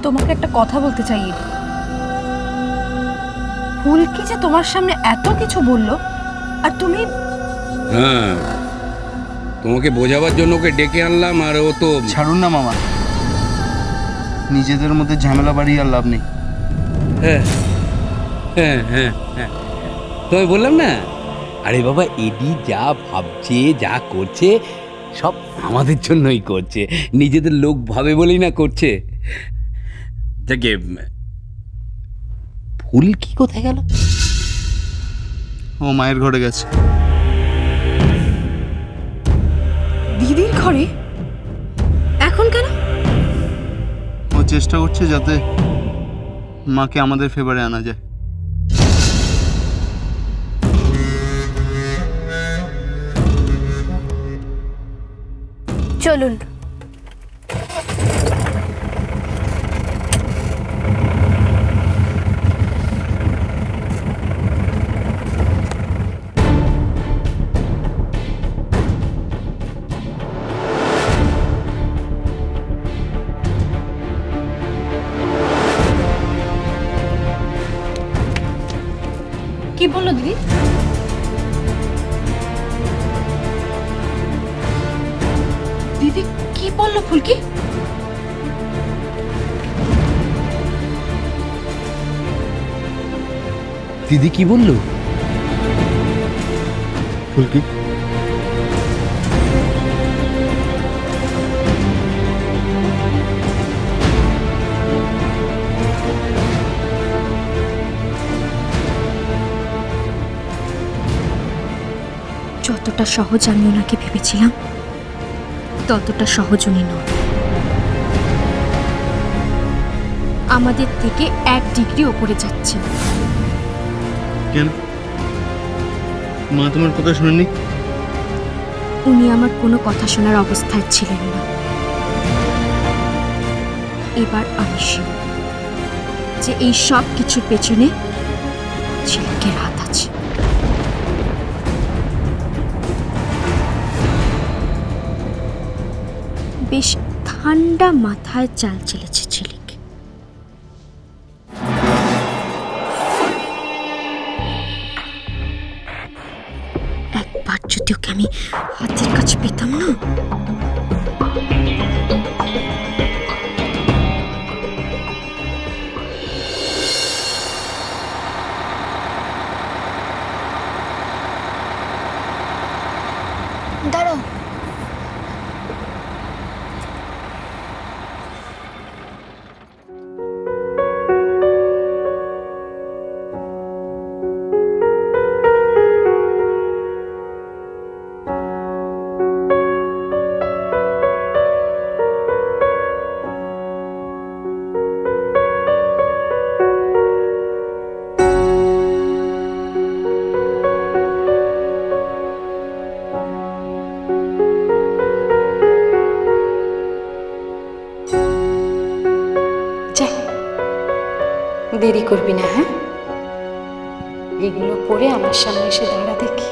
তোমাকে একটা কথা বলতে চাই। ফুলকি যে তোমার সামনে এত কিছু বললো আর তুমি... হ্যাঁ, তোমাকে বোঝাবার জন্য ওকে ডেকে আনলাম আর ও তো... ছাড়ুন না মামা, নিজেদের মধ্যে ঝামেলা বাড়িয়ে আর লাভ নেই। হ্যাঁ হ্যাঁ হ্যাঁ হ্যাঁ, তোমায় বললাম না, আরে বাবা এডি যা ভাবছে যা করছে সব আমাদের জন্যই করছে, নিজেদের লোক ভাবে বলেই না করছে। দেখে ফুল কি কোথায় গেল? ও মায়ের ঘরে গেছে। দিদির ঘরে? এখন কেন? ও চেষ্টা করছে যাতে মাকে আমাদের ফেভারে আনা যায়। চলুন। কি বললো দিদি? দিদি কি বললো ফুলকি? দিদি কি বললো? ফুলকি যতটা সহজ আমি ওনাকে ভেবেছিলাম ততটা সহজ উনি নন। আমাদের থেকে 1 ডিগ্রি ওপরে যাচ্ছেন। কেন মা তোমার কথা শুনেনি? উনি আমার কোনো কথা শোনার অবস্থায় ছিলেন না। এবার আমি শিওর যে এই সব কিছুর পেছনে ঝিলিকের হাত আছে। বেশ ঠান্ডা মাথায় চাল চেলেছে ঝিলিক। একবার যদি ওকে আমি হাতের কাছে পেতাম না। দাঁড়াও, দেরি করবি না। হ্যাঁ, এগুলো পরে আমার সামনে এসে দাঁড়া দেখি।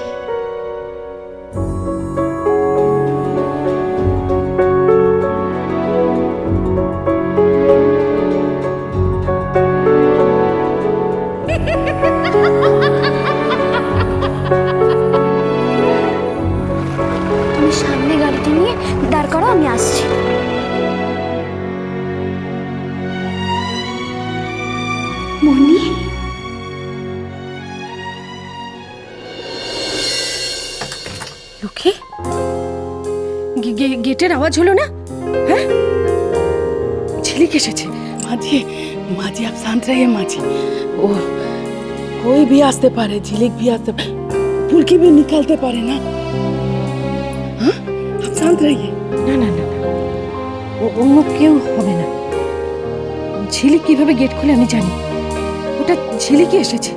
তুমি সামনে গাড়িটি নিয়ে দাঁড় করো, আমি আসছি। মনি, লোকে গেটের আওয়াজ হলো না? হ্যাঁ, ঝিলিক এসেছে। माजी माजी आप शांत रहिए माजी। ओ कोई भी आते पारे, झिलिक भी आते, फुल्की भी निकलते पारे ना। हाँ, आप शांत रहिए। না না না, অন্য কেউ হবে না। ঝিলিক কিভাবে গেট খুলে আমি জানি। ওটা ঝিলিকই এসেছে।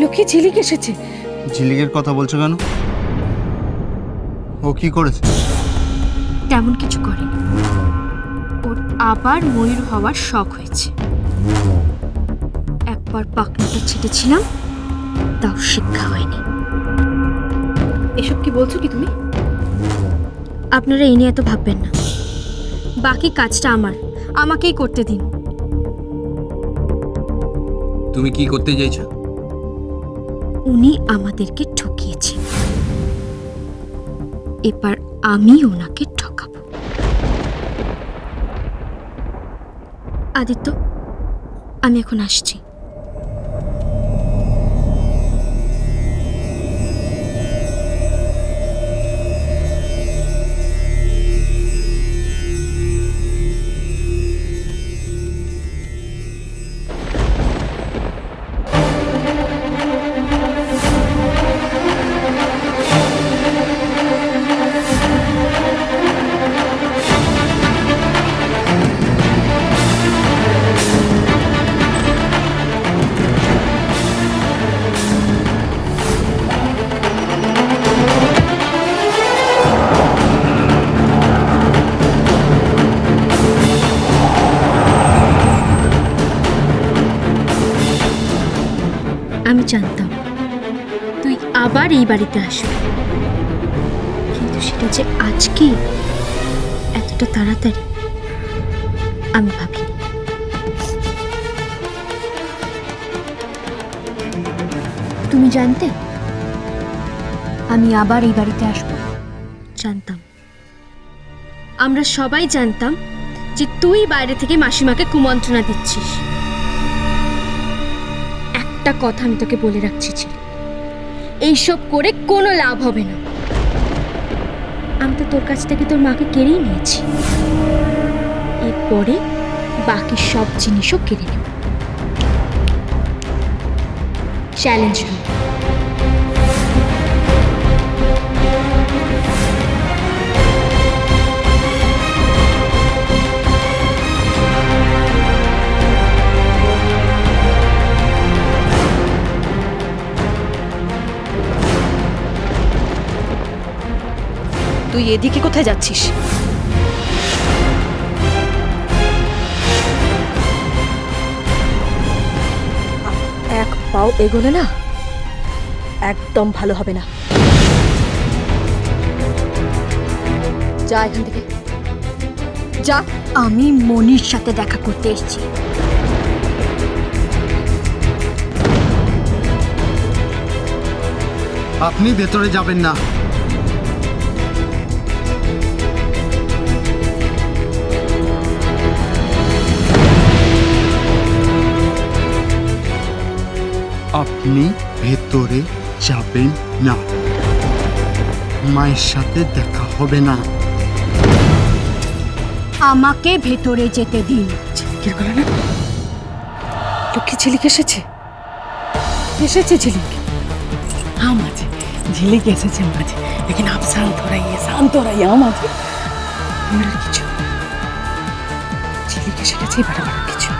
লক্ষ্মী, ঝিলিক এসেছে। ঝিলিকের কথা বলছো কেন? ও কি করেছে? তেমন কিছু করেনি। ওর আবার ময়ূর হওয়ার শখ হয়েছে। একবার পাখনাটা ছেটেছিলাম, তাও শিক্ষা হয়নি। এসব কি বলছো কি তুমি? আপনারা এই নিয়ে এত ভাববেন না। বাকি কাজটা আমাকেই করতে দিন। তুমি কি করতে চাইছো? উনি আমাদেরকে ঠকিয়েছেন, এবার আমি ওনাকে ঠকাবো। আদিত্য, আমি এখন আসছি। আমি জানতাম তুই আবার এই বাড়িতে আসবি, কিন্তু সেটা যে আজকে এতটা তাড়াতাড়ি আমি ভাবিনি। তুমি জানতে আমি আবার এই বাড়িতে আসব? জানতাম। আমরা সবাই জানতাম যে তুই বাইরে থেকে মাসিমাকে কুমন্ত্রণা দিচ্ছিস। একটা কথা আমি তোকে বলে রাখছি, এইসব করে কোনো লাভ হবে না। আমি তো তোর কাছ থেকে তোর মাকে কেড়েই নিয়েছি, এরপরে বাকি সব জিনিসও কেড়ে নেব। Challenge room. তুই এদিকে কোথায় যাচ্ছিস? এক পাও এগোলে না একদম ভালো হবে না। যা এখান থেকে যা। আমি মনির সাথে দেখা করতে এসেছি। আপনি ভেতরে যাবেন না। আপনি ভেতরে যাবেন না, মায়ের সাথে দেখা হবে না। আমাকে ভেতরে যেতে দিন। ঝিলিকের গলা না? লক্ষ্মী ঝিলিক এসেছে, এসেছে ঝিলিক। हाँ माँ जी, झिलिक এসেছে माँ जी, लेकिन आप शांत हो रहिए, शांत हो रहिए। हाँ माँ जी। আমার আর কিছু ঝিলিক এসে গেছে, এবার আমার আর কিছু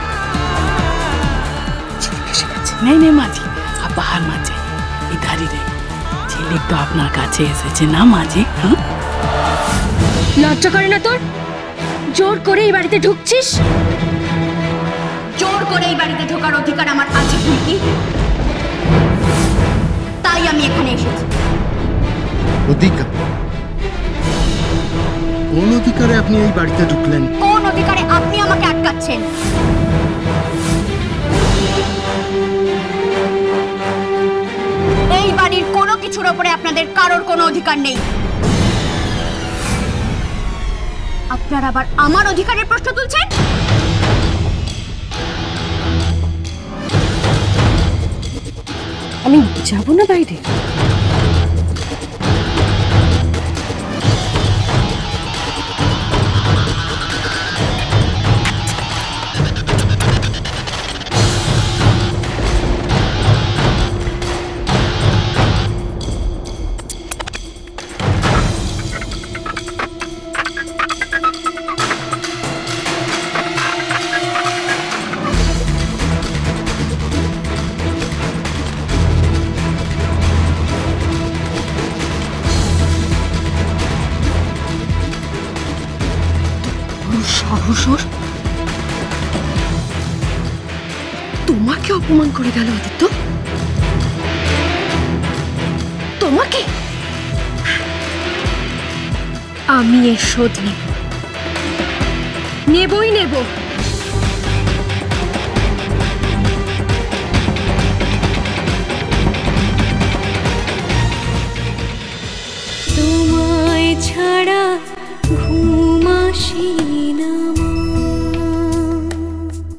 ঝিলিক এসে গেছে। नहीं नहीं माँ जी, आप बाहर मत जाइए, इधर ही रहिए। झिलिक तो আপনার কাছে এসেছে না माँ जी? हाँ, লজ্জা করে না তোর? জোর করে এই বাড়িতে ঢুকছিস? জোর করে এই বাড়িতে ঢোকার অধিকার আমার আছে কি? তাই আমি এখানে এসেছি। অধিকার? কোন অধিকারে আপনি এই বাড়িতে ঢুকলেন? কোন অধিকারে আপনি আমাকে আটকাচ্ছেন? এই বাড়ির কোনো কিছুর উপরে আপনাদের কারোর কোনো অধিকার নেই। আপনারা আবার আমার অধিকারের প্রশ্ন তুলছেন? আমি যাব না বাইরে। সাহস তোমাকে অপমান করে গেল আদিত্য, তোমাকে। আমি এর শোধ নেবই নেব।